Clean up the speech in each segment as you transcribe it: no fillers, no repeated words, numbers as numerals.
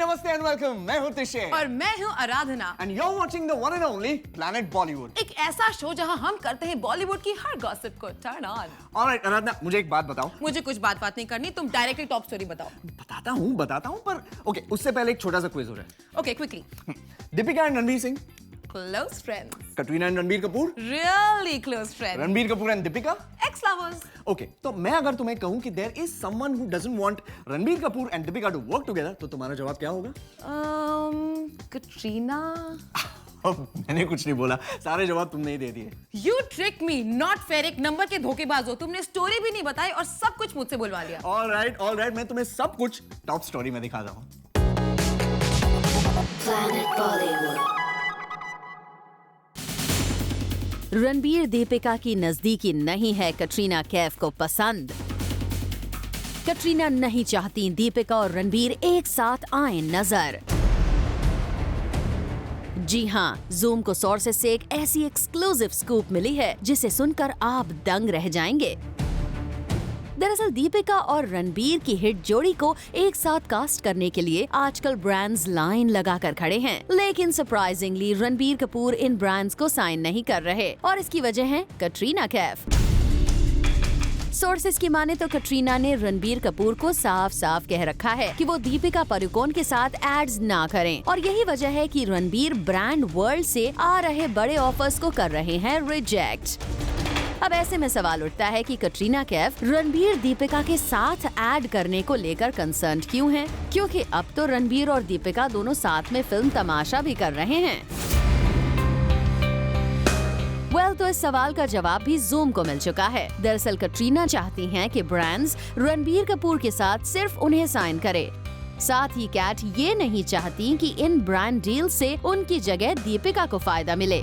नमस्ते and welcome. मैं हूं त्रिशे और मैं हूं Aradhana and you are watching the one and only planet Bollywood. एक ऐसा शो जहां हम करते हैं बॉलीवुड की हर गॉसिप को टर्न ऑन। ऑलराइट आराधना, मुझे एक बात बताओ। मुझे कुछ बात नहीं करनी, तुम डायरेक्टली टॉप स्टोरी बताओ। बताता हूं पर ओके, उससे पहले एक छोटा सा क्विज हो रहा है। Okay, quickly. Deepika and Ranveer Singh, close friends. Katrina and Ranbir Kapoor, really close friends. Ranbir Kapoor and Deepika, ex lovers. Okay, तो मैं अगर तुम्हें कहूं कि there is someone who doesn't want Ranbir Kapoor and Deepika to work together, तो तुम्हारा जवाब क्या होगा? कटरीना। मैंने कुछ नहीं बोला, सारे जवाब तुमने ही दे दिए। You tricked me, not fair। एक नंबर के धोखेबाज हो। तुमने स्टोरी भी नहीं बताई और सब कुछ मुझसे बुलवा लिया। ऑलराइट, मैं तुम्हें सब कुछ टॉप स्टोरी में दिखाता हूं। Planet Bollywood। रणबीर दीपिका की नजदीकी नहीं है कटरीना कैफ को पसंद। कटरीना नहीं चाहती दीपिका और रणबीर एक साथ आए नजर। जी हां, जूम को सोर्सेस से एक ऐसी एक्सक्लूसिव स्कूप मिली है जिसे सुनकर आप दंग रह जाएंगे। दरअसल दीपिका और रणबीर की हिट जोड़ी को एक साथ कास्ट करने के लिए आजकल ब्रांड्स लाइन लगाकर खड़े हैं, लेकिन सरप्राइजिंगली रणबीर कपूर इन ब्रांड्स को साइन नहीं कर रहे और इसकी वजह है कटरीना कैफ। सोर्सेस की माने तो कटरीना ने रणबीर कपूर को साफ साफ कह रखा है कि वो दीपिका पादुकोण के साथ एड्स ना करें और यही वजह है कि रणबीर ब्रांड वर्ल्ड से आ रहे बड़े ऑफर्स को कर रहे हैं रिजेक्ट। अब ऐसे में सवाल उठता है कि कटरीना कैफ रणबीर दीपिका के साथ ऐड करने को लेकर कंसर्न क्यों हैं? क्योंकि अब तो रणबीर और दीपिका दोनों साथ में फिल्म तमाशा भी कर रहे हैं। तो इस सवाल का जवाब भी जूम को मिल चुका है। दरअसल कटरीना चाहती हैं कि ब्रांड्स रणबीर कपूर के साथ सिर्फ उन्हें साइन करे। साथ ही कैट ये नहीं चाहती कि इन ब्रांड डील से उनकी जगह दीपिका को फायदा मिले।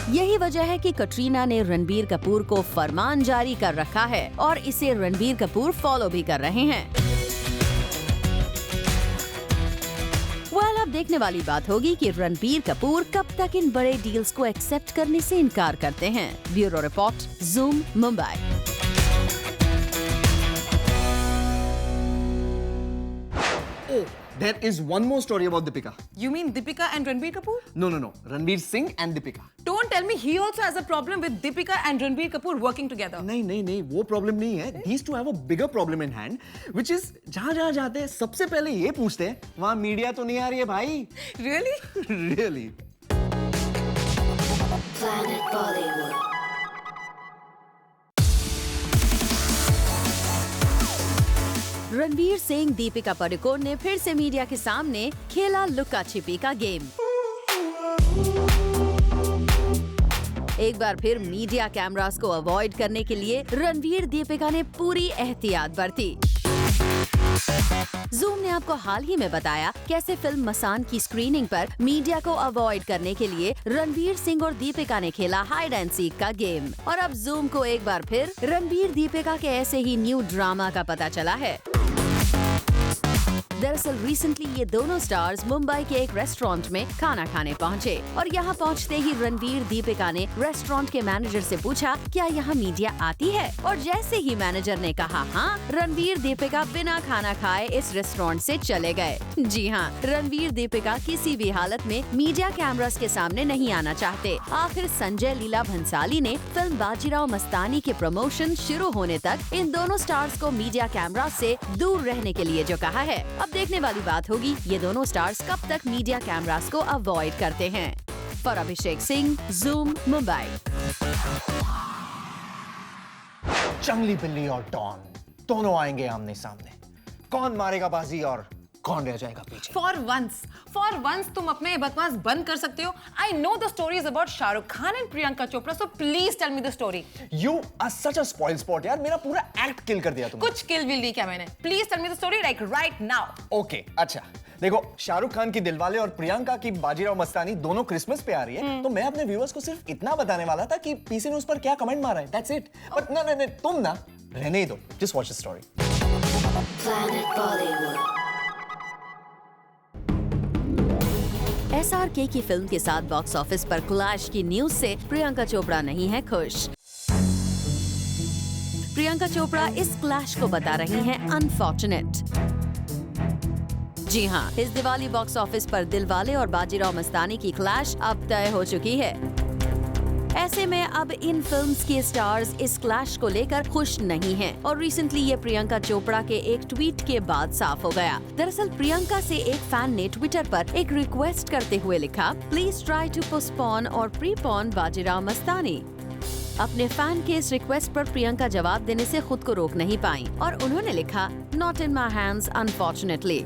यही वजह है कि कटरीना ने रणबीर कपूर को फरमान जारी कर रखा है और इसे रणबीर कपूर फॉलो भी कर रहे हैं। अब देखने वाली बात होगी कि रणबीर कपूर कब तक इन बड़े डील्स को एक्सेप्ट करने से इनकार करते हैं। Bureau report, zoom, Mumbai. There is one more story about Deepika. You mean Deepika and Ranbir Kapoor? No. Ranbir Singh and Deepika. Don't tell me he also has a problem with Deepika and Ranbir Kapoor working together. नहीं, वो problem नहीं है। These two have a bigger problem in hand, which is जहाँ जाते हैं सबसे पहले ये पूछते हैं वहाँ मीडिया तो नहीं आ रही है भाई। Really? Really? Planet Bollywood। Ranveer Singh Deepika Padukone ने फिर से मीडिया के सामने खेला लुका छिपी का गेम। एक बार फिर मीडिया कैमरास को अवॉइड करने के लिए रणवीर दीपिका ने पूरी एहतियात बरती। जूम ने आपको हाल ही में बताया कैसे फिल्म मसान की स्क्रीनिंग पर मीडिया को अवॉइड करने के लिए रणवीर सिंह और दीपिका ने खेला हाइड एंड सीक का गेम। और अब जूम को एक बार फिर रणवीर दीपिका के ऐसे ही न्यू ड्रामा का पता चला है। दरअसल रिसेंटली ये दोनों स्टार्स मुंबई के एक रेस्टोरेंट में खाना खाने पहुंचे और यहाँ पहुंचते ही रणवीर दीपिका ने रेस्टोरेंट के मैनेजर से पूछा क्या यहाँ मीडिया आती है, और जैसे ही मैनेजर ने कहा हाँ, रणवीर दीपिका बिना खाना खाए इस रेस्टोरेंट से चले गए। जी हाँ, रणवीर दीपिका किसी भी हालत में मीडिया कैमरास के सामने नहीं आना चाहते। आखिर संजय लीला भंसाली ने फिल्म बाजीराव मस्तानी के प्रमोशन शुरू होने तक इन दोनों स्टार्स को मीडिया कैमरा से दूर रहने के लिए जो कहा है। अब देखने वाली बात होगी ये दोनों स्टार्स कब तक मीडिया कैमरास को अवॉइड करते हैं। For Abhishek Singh, zoom, Mumbai. जंगली बिल्ली और डॉन दोनों आएंगे आमने सामने। कौन मारेगा बाजी और कौन रह जाएगा पीछे? For once तुम अपने बकवास बंद कर सकते हो। I know the story is about Shahrukh Khan and Priyanka Chopra, so please tell me the story. You are such a spoil sport यार, मेरा पूरा एक्ट किल कर दिया तुमने। कुछ किल विल नहीं क्या मैंने? Please tell me the story like right now. Okay, अच्छा देखो, शाहरुख खान की दिलवाले और प्रियंका की बाजीराव मस्तानी दोनों क्रिसमस पे आ रही है, तो मैं अपने व्यूअर्स को सिर्फ इतना बताने वाला था कि पीसी न्यूज़ पर क्या कमेंट मारा है। That's it. But नहीं, तुम ना रहने ही दो। Just watch the story. Planet Bollywood। SRK की फिल्म के साथ बॉक्स ऑफिस पर क्लैश की न्यूज से प्रियंका चोपड़ा नहीं है खुश। प्रियंका चोपड़ा इस क्लैश को बता रही हैं अनफॉर्चुनेट। जी हाँ, इस दिवाली बॉक्स ऑफिस पर दिलवाले और बाजीराव मस्तानी की क्लैश अब तय हो चुकी है। ऐसे में अब इन फिल्म्स के स्टार्स इस क्लैश को लेकर खुश नहीं हैं और रिसेंटली ये प्रियंका चोपड़ा के एक ट्वीट के बाद साफ हो गया। दरअसल प्रियंका से एक फैन ने ट्विटर पर एक रिक्वेस्ट करते हुए लिखा, प्लीज ट्राई टू पोस्टपोन और प्रीपोन बाजीराव मस्तानी। अपने फैन के इस रिक्वेस्ट पर प्रियंका जवाब देने से खुद को रोक नहीं पाई और उन्होंने लिखा, not in my hands unfortunately.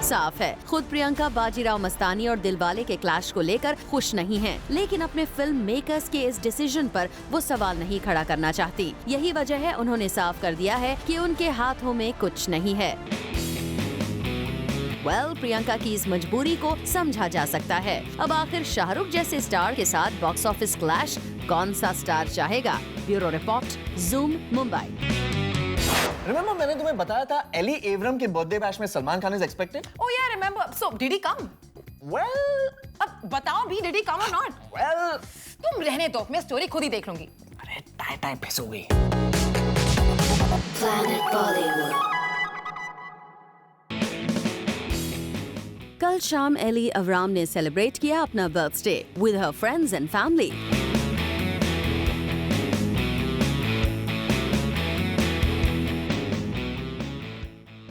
साफ है, खुद प्रियंका बाजीराव मस्तानी और दिलवाले के क्लैश को लेकर खुश नहीं हैं, लेकिन अपने फिल्म मेकर्स के इस डिसीजन पर वो सवाल नहीं खड़ा करना चाहती। यही वजह है उन्होंने साफ कर दिया है कि उनके हाथों में कुछ नहीं है। प्रियंका की इस मजबूरी को समझा जा सकता है। अब आखिर शाहरुख जैसे स्टार के साथ बॉक्स ऑफिस क्लैश कौन सा स्टार चाहेगा? Bureau report, zoom, Mumbai. Remember, मैंने तुम्हें बताया था एली एवरम के बर्थडे बैश में Salman Khan is expected. Oh yeah, remember. So did he come? Well, अब बताओ भी, did he come or not? well, तुम रहने दो, मैं स्टोरी खुद ही देख लूंगी। अरे टाई टाई पिस हो गई। Planet Bollywood. कल शाम एली अवराम ने सेलिब्रेट किया अपना birthday with her friends and family.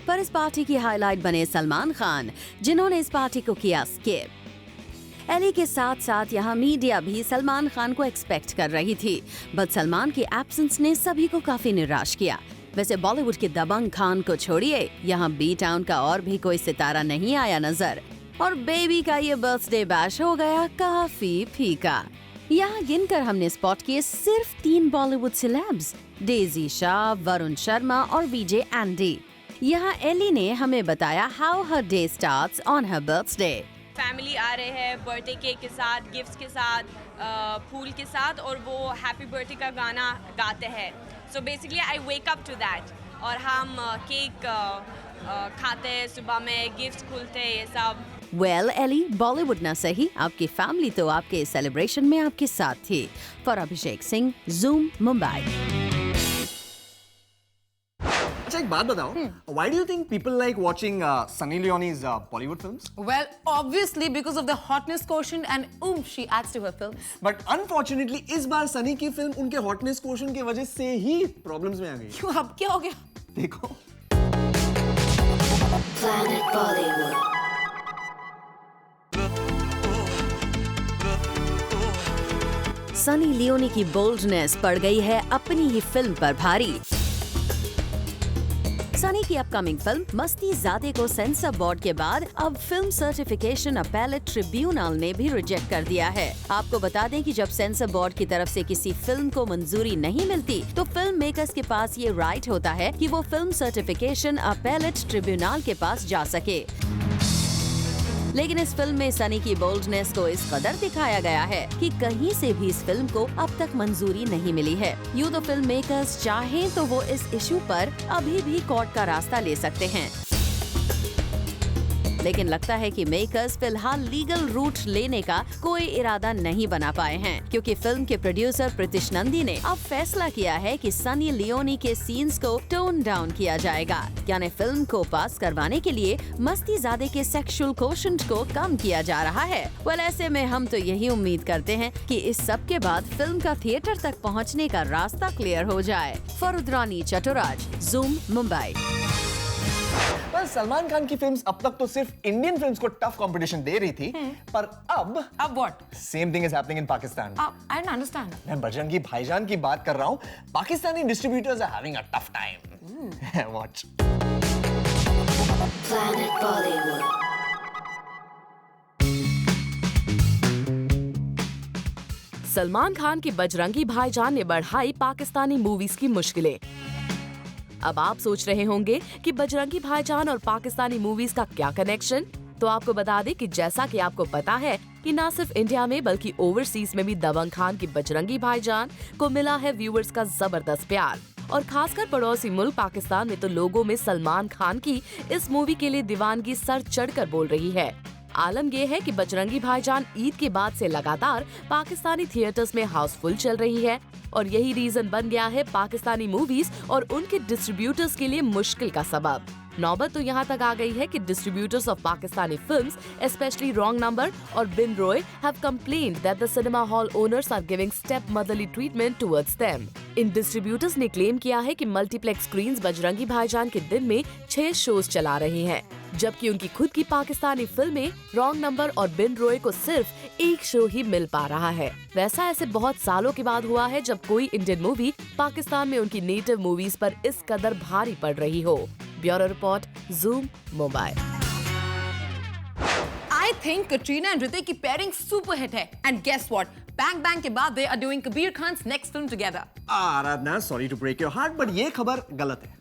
पर इस पार्टी की हाईलाइट बने सलमान खान, जिन्होंने इस पार्टी को किया स्किप। एली के साथ साथ यहाँ मीडिया भी सलमान खान को एक्सपेक्ट कर रही थी, बट सलमान की एब्सेंस ने सभी को काफी निराश किया। वैसे बॉलीवुड के दबंग खान को छोड़िए, यहाँ बी टाउन का और भी कोई सितारा नहीं आया नजर और बेबी का ये बर्थडे बैश हो गया काफी फीका। यहाँ गिनकर हमने स्पॉट किए सिर्फ 3 Bollywood celebs, Daisy Shah, Varun Sharma और वीजे एंडी। यहाँ एली ने हमें बताया how her day starts on her birthday. Family आ रहे हैं बर्थडे केक के साथ, गिफ्ट्स के साथ, फूल के साथ, और वो हैप्पी बर्थडे का गाना गाते हैं। So basically I wake up to that और हम केक खाते हैं, सुबह में गिफ्ट्स खुलते हैं, ये सब। एली, बॉलीवुड ना सही, आपकी फैमिली तो आपके सेलिब्रेशन में आपके साथ थी। For Abhishek Singh, zoom, Mumbai. अच्छा एक बात बताओ, why do you think people like watching Sunny Leone's Bollywood films? Well, obviously because of the hotness quotient and she adds to her films. But unfortunately इस बार सनी की फिल्म उनके hotness quotient की वजह से ही problems में आ गई। क्यों, अब क्या हो गया? देखो। Planet Bollywood. सनी लियोनी की बोल्डनेस पड़ गई है अपनी ही फिल्म पर भारी। सनी की अपकमिंग फिल्म मस्ती ज़ादे को सेंसर बोर्ड के बाद अब फिल्म सर्टिफिकेशन अपीलेट ट्रिब्यूनल ने भी रिजेक्ट कर दिया है। आपको बता दें कि जब सेंसर बोर्ड की तरफ से किसी फिल्म को मंजूरी नहीं मिलती तो फिल्म मेकर्स के पास ये राइट होता है कि वो फिल्म सर्टिफिकेशन अपीलेट ट्रिब्यूनल के पास जा सके। लेकिन इस फिल्म में सनी की बोल्डनेस को इस कदर दिखाया गया है कि कहीं से भी इस फिल्म को अब तक मंजूरी नहीं मिली है। यूँ तो फिल्म मेकर्स चाहें तो वो इस इशू पर अभी भी कोर्ट का रास्ता ले सकते हैं, लेकिन लगता है कि मेकर्स फिलहाल लीगल रूट लेने का कोई इरादा नहीं बना पाए हैं, क्योंकि फिल्म के प्रोड्यूसर प्रीतिश नंदी ने अब फैसला किया है कि सनी लियोनी के सीन्स को टोन डाउन किया जाएगा, यानी फिल्म को पास करवाने के लिए मस्ती ज़ादे के सेक्सुअल कोशेंट को कम किया जा रहा है। ऐसे में हम तो यही उम्मीद करते हैं कि इस सब के बाद फिल्म का थिएटर तक पहुँचने का रास्ता क्लियर हो जाए। फरुद्रानी चटुराज, जूम, मुंबई। पर सलमान खान की फिल्म्स अब तक तो सिर्फ इंडियन फिल्म्स को टफ कंपटीशन दे रही थी, पर अब what? Same thing is happening in Pakistan. I don't understand. मैं बजरंगी भाईजान की बात कर रहा हूँ। Pakistani distributors are having a tough time. Watch Planet Bollywood. Salman Khan की बजरंगी भाईजान ने बढ़ाई पाकिस्तानी मूवीज की मुश्किलें। अब आप सोच रहे होंगे कि बजरंगी भाईजान और पाकिस्तानी मूवीज का क्या कनेक्शन? तो आपको बता दें कि जैसा कि आपको पता है कि न सिर्फ इंडिया में बल्कि ओवरसीज में भी दबंग खान की बजरंगी भाईजान को मिला है व्यूअर्स का जबरदस्त प्यार, और खासकर पड़ोसी मुल्क पाकिस्तान में तो लोगों में सलमान खान की इस मूवी के लिए दीवानगी सर चढ़कर बोल रही है। आलम ये है कि बजरंगी भाईजान ईद के बाद से लगातार पाकिस्तानी थिएटर्स में हाउसफुल चल रही है, और यही रीजन बन गया है पाकिस्तानी मूवीज और उनके डिस्ट्रीब्यूटर्स के लिए मुश्किल का सबब। नौबत तो यहाँ तक आ गई है कि distributors of Pakistani films, especially wrong number और Bin Roye, have complained that the cinema hall owners are giving stepmotherly treatment towards them. इन डिस्ट्रीब्यूटर्स ने क्लेम किया है कि मल्टीप्लेक्स स्क्रीन्स बजरंगी भाईजान के दिन में 6 शोज चला रहे हैं, जबकि उनकी खुद की पाकिस्तानी फिल्में रॉन्ग नंबर और बिन रॉय को सिर्फ 1 शो ही मिल पा रहा है। वैसा ऐसे बहुत सालों के बाद हुआ है जब कोई इंडियन मूवी पाकिस्तान में उनकी नेटिव मूवीज पर इस कदर भारी पड़ रही हो। Bureau report, zoom, Mumbai. I think Katrina and Hrithik की pairing super hit है. And guess what? Bang Bang के बाद they are doing Kabir Khan's next film together. Aradhana, sorry to break your heart, but ये खबर गलत है।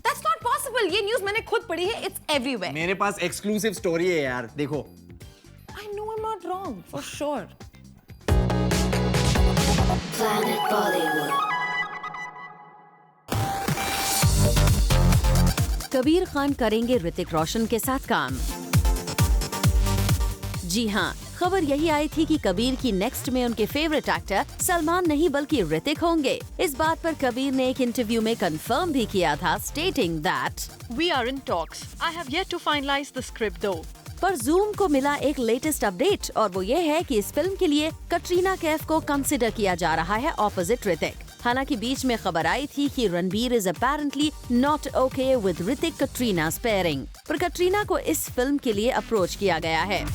That's not possible. ये news मैंने खुद पढ़ी है. It's everywhere. मेरे पास एक्सक्लूसिव स्टोरी है यार, देखो। I know I'm not wrong, for sure. Planet Bollywood. Kabir Khan करेंगे ऋतिक रोशन के साथ काम। जी हाँ, खबर यही आई थी कि कबीर की नेक्स्ट में उनके फेवरेट एक्टर सलमान नहीं बल्कि ऋतिक होंगे। इस बात पर कबीर ने एक इंटरव्यू में कंफर्म भी किया था, stating that We are in talks. I have yet to finalize the script though. पर जूम को मिला एक लेटेस्ट अपडेट और वो ये है कि इस फिल्म के लिए कटरीना कैफ को कंसिडर किया जा रहा है ऑपोजिट ऋतिक। हालांकि बीच में खबर आई थी कि Ranbir is apparently not okay with Hrithik Katrina pairing, पर कटरीना को इस फिल्म के लिए अप्रोच किया गया है।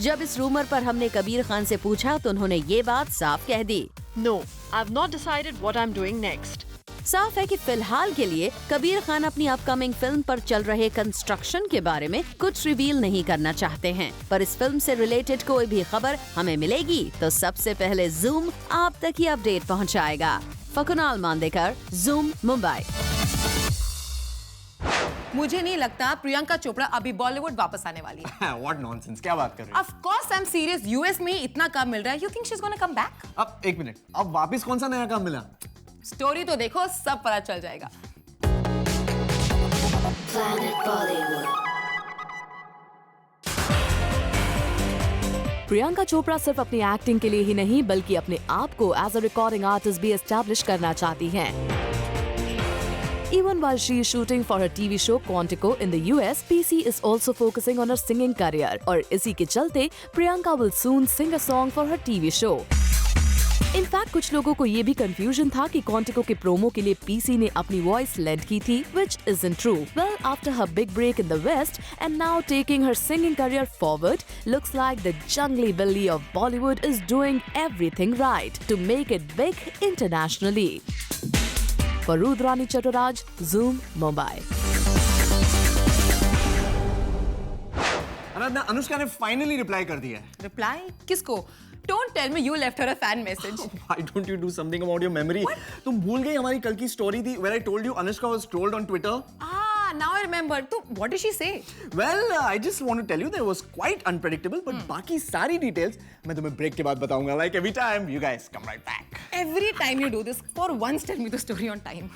जब इस रूमर पर हमने कबीर खान से पूछा तो उन्होंने ये बात साफ कह दी। No, I've not decided what I'm doing next. साफ है कि फिलहाल के लिए कबीर खान अपनी अपकमिंग फिल्म पर चल रहे कंस्ट्रक्शन के बारे में कुछ रिवील नहीं करना चाहते हैं, पर इस फिल्म से रिलेटेड कोई भी खबर हमें मिलेगी तो सबसे पहले जूम आप तक ही अपडेट पहुंचाएगा। फकुनाल मांदेकर, जूम, मुंबई। मुझे नहीं लगता प्रियंका चोपड़ा अभी बॉलीवुड वापस आने वाली है। What nonsense, क्या बात कर रहे हो? Of course I'm serious. US में इतना काम मिल रहा है. You think she's gonna come back? अब एक मिनट, अब वापस कौन सा नया काम मिला? स्टोरी तो देखो, सब पता चल जाएगा। Planet Bollywood. प्रियंका चोपड़ा सिर्फ अपनी एक्टिंग के लिए ही नहीं बल्कि अपने आप को एज अ रिकॉर्डिंग आर्टिस्ट भी एस्टैब्लिश करना चाहती हैं। Even while she is shooting for her TV show Quantico in the US, PC is also focusing on her singing career और इसी के चलते Priyanka will soon sing a song for her TV show. In fact, कुछ लोगों को ये भी confusion था कि Quantico के प्रोमो के लिए PC ने अपनी वॉइस लेंड की थी, which isn't true. Well, after her big break in the West and now taking her singing career forward, looks like the jungly Billy of Bollywood is doing everything right to make it big internationally. For Rudrani Chaturaj, Zoom, Mumbai. आराधना, अनुष्का ने finally reply कर दिया है। Reply किसको? Don't tell me you left her a fan message. Why don't you do something about your memory? तुम भूल गई हमारी कल की स्टोरी थी where I told you Anushka was trolled on Twitter? Now I remember. तो what did she say? Well, I just want to tell you that it was quite unpredictable, but बाकी सारी details मैं तुम्हें break के बाद बताऊंगा. Like every time, you guys come right back. Every time you do this, for once tell me the story on time.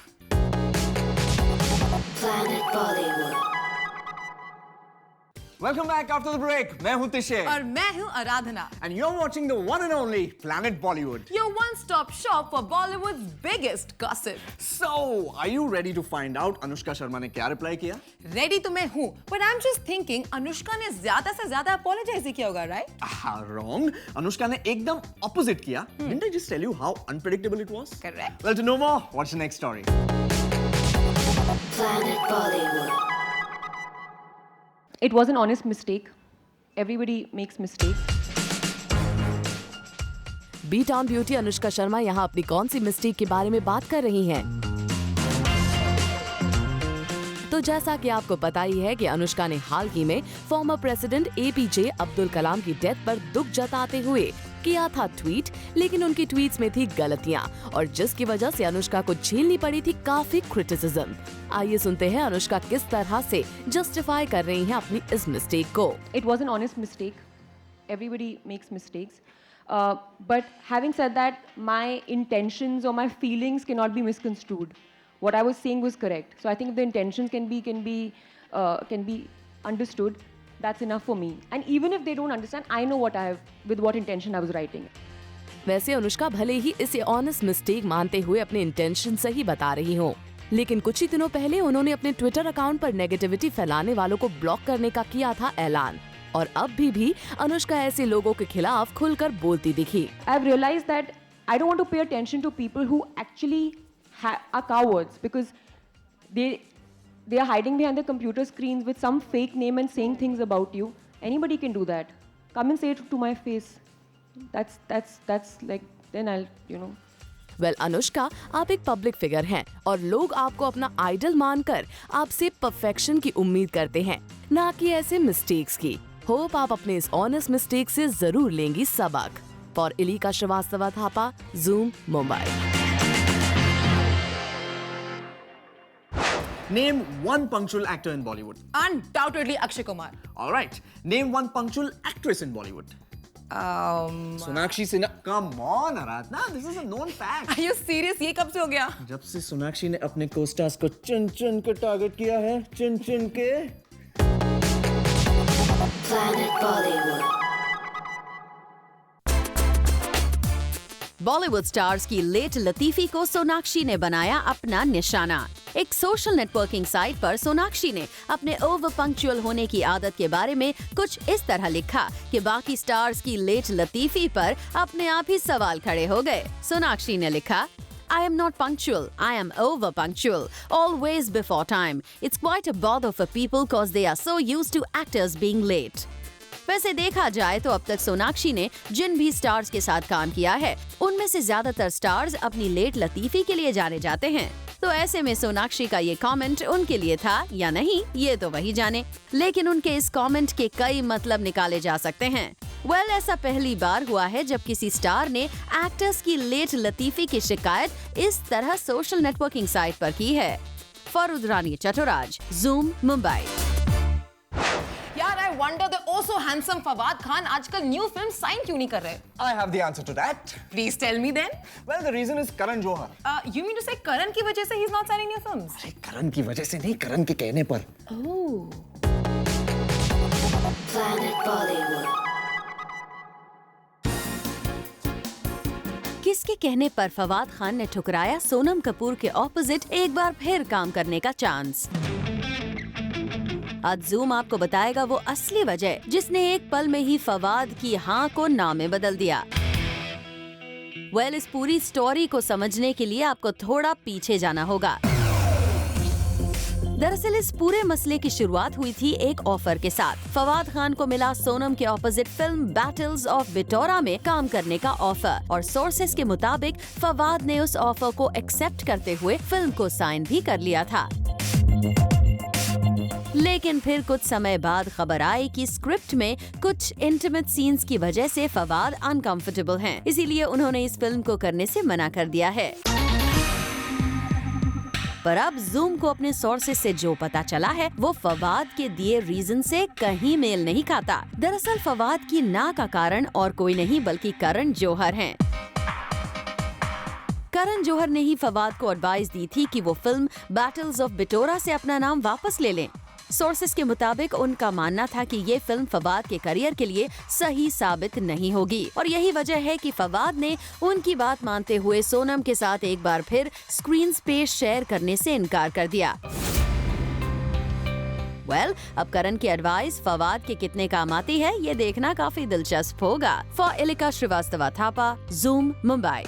Planet Bollywood. Welcome back after the break. मैं हूँ तिशे. और मैं हूँ आराधना. And you're watching the one and only Planet Bollywood. Your one-stop shop for Bollywood's biggest gossip. So, are you ready to find out Anushka Sharma ने क्या reply किया? Ready तो मैं हूँ, but I'm just thinking Anushka ने ज्यादा से ज्यादा apologize ही किया होगा, right? Wrong. Anushka ने एकदम opposite किया. Didn't I just tell you how unpredictable it was? Correct. Well, to know more, watch the next story. Planet Bollywood. It was an honest mistake. Everybody makes mistakes. B town beauty Anushka Sharma यहाँ अपनी कौन सी mistake के बारे में बात कर रही हैं? तो जैसा कि आपको पता ही है कि अनुष्का ने हाल ही में former president APJ Abdul Kalam की डेथ पर दुख जताते हुए किया था ट्वीट, लेकिन उनकी ट्वीट्स में थी गलतियां और जिसकी वजह से अनुष्का को झेलनी पड़ी थी काफी क्रिटिसिज्म। आइए सुनते हैं अनुष्का किस तरह से जस्टिफाई कर रही हैं अपनी इस मिस्टेक को। It was an honest mistake. Everybody makes mistakes. But having said that, my intentions or my feelings cannot be misconstrued. What I was saying was correct. So I think if the intentions can be understood, that's enough for me. And even if they don't understand, I know with what intention I was writing. वैसे अनुष्का भले ही इसे honest mistake मानते हुए अपने intention सही बता रही हो, लेकिन कुछ ही दिनों पहले उन्होंने अपने ट्विटर अकाउंट पर नेगेटिविटी फैलाने वालों को ब्लॉक करने का किया था ऐलान। और अब भी अनुष्का ऐसे लोगों के खिलाफ खुलकर बोलती दिखी। I've realized that I don't want to pay attention to people who actually are cowards because they are hiding behind the computer screens with some fake name and saying things about you. Anybody can do that. Come and say it to my face. That's like, then I'll, you know. Well Anushka, आप एक public figure हैं और लोग आपको अपना idol मानकर आपसे perfection की उम्मीद करते हैं, ना कि ऐसे मिस्टेक्स की। होप आप अपने इस ऑनेस्ट मिस्टेक से जरूर लेंगी सबक। For Ilika Shrivastava Thapa, Zoom, Mumbai. Name one punctual actor in Bollywood. Undoubtedly Akshay Kumar. All right. Name one punctual actress in Bollywood. Sonakshi Sinha. Come on, Aradhna. This is a known fact. Are you serious? ये कब से हो गया? जब से सोनाक्षी ने अपने co-stars को चुन के टारगेट किया है, चुन के। Planet Bollywood. बॉलीवुड स्टार्स की लेट लतीफी को सोनाक्षी ने बनाया अपना निशाना। एक सोशल नेटवर्किंग साइट पर सोनाक्षी ने अपने ओवर पंक्चुअल होने की आदत के बारे में कुछ इस तरह लिखा कि बाकी स्टार्स की लेट लतीफी पर अपने आप ही सवाल खड़े हो गए। सोनाक्षी ने लिखा, I am not punctual. I am over punctual. Always before time. It's quite a bother for people cause they are so used to actors being late. वैसे देखा जाए तो अब तक सोनाक्षी ने जिन भी स्टार्स के साथ काम किया है, उनमें से ज्यादातर स्टार्स अपनी लेट लतीफी के लिए जाने जाते हैं। तो ऐसे में सोनाक्षी का ये कमेंट उनके लिए था या नहीं, ये तो वही जाने। लेकिन उनके इस कमेंट के कई मतलब निकाले जा सकते हैं। वेल, ऐसा पहली बार हुआ है जब किसी स्टार ने एक्टर्स की लेट लतीफी की शिकायत इस तरह सोशल नेटवर्किंग साइट पर की है। फरूद रानी चटोराज, Zoom, मुंबई। यार, I wonder the oh so handsome Fawad Khan आजकल न्यू फिल्म साइन क्यों नहीं कर रहे? I have the answer to that. Please tell me then. Well, the reason is Karan Johar. You mean to say करण की वजह से he's not signing new films? अरे करण की वजह से नहीं, करण के कहने पर। Oh. Planet Bollywood. किसके कहने पर फवाद खान ने ठुकराया सोनम कपूर के ऑपोजिट एक बार फिर काम करने का चांस? आज Zoom आपको बताएगा वो असली वजह जिसने एक पल में ही फवाद की हाँ को ना में बदल दिया। वेल, इस पूरी स्टोरी को समझने के लिए आपको थोड़ा पीछे जाना होगा। दरअसल इस पूरे मसले की शुरुआत हुई थी एक ऑफर के साथ। फवाद खान को मिला सोनम के opposite film battles of Bittora में काम करने का ऑफर और सोर्सेस के मुताबिक फवाद ने उस ऑफर को एक्सेप्ट करते हुए फिल्म को साइन भी कर लिया था। लेकिन फिर कुछ समय बाद खबर आई कि स्क्रिप्ट में कुछ इंटीमेट सीन्स की वजह से फवाद अनकंफर्टेबल हैं, इसीलिए उन्होंने इस फिल्म को करने से मना कर दिया है। पर अब Zoom को अपने सोर्सेस से जो पता चला है वो फवाद के दिए रीजन से कहीं मेल नहीं खाता। दरअसल फवाद की ना का कारण और कोई नहीं बल्कि करण जौहर हैं। करण जौहर ने ही फवाद को एडवाइस दी थी कि वो फिल्म बैटल्स ऑफ बिटोरा से अपना नाम वापस ले लें। सोर्सेस के मुताबिक उनका मानना था कि ये फिल्म फवाद के करियर के लिए सही साबित नहीं होगी और यही वजह है कि फवाद ने उनकी बात मानते हुए सोनम के साथ एक बार फिर स्क्रीन स्पेस शेयर करने से इनकार कर दिया। वेल, अब करण की एडवाइस फवाद के कितने काम आती है ये देखना काफी दिलचस्प होगा। For Ilika Shrivastava Thapa, Zoom, Mumbai.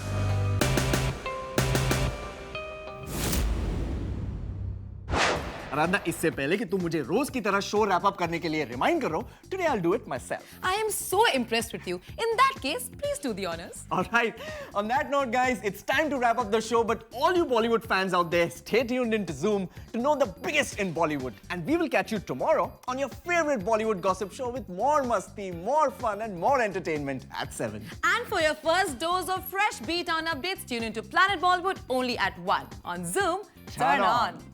आराधना, इससे पहले कि तुम मुझे रोज की तरह शो रैप अप करने के लिए रिमाइंड करो, today I'll do it myself. I am so impressed with you. In that case, please do the honors. All right. On that note, guys, it's time to wrap up the show. But all you Bollywood fans out there, stay tuned into Zoom to know the biggest in Bollywood. And we will catch you tomorrow on your favorite Bollywood gossip show with more masti, more fun, and more entertainment at 7. And for your first dose of fresh beat-on updates, tune into Planet Bollywood only at 1 on Zoom. Turn on.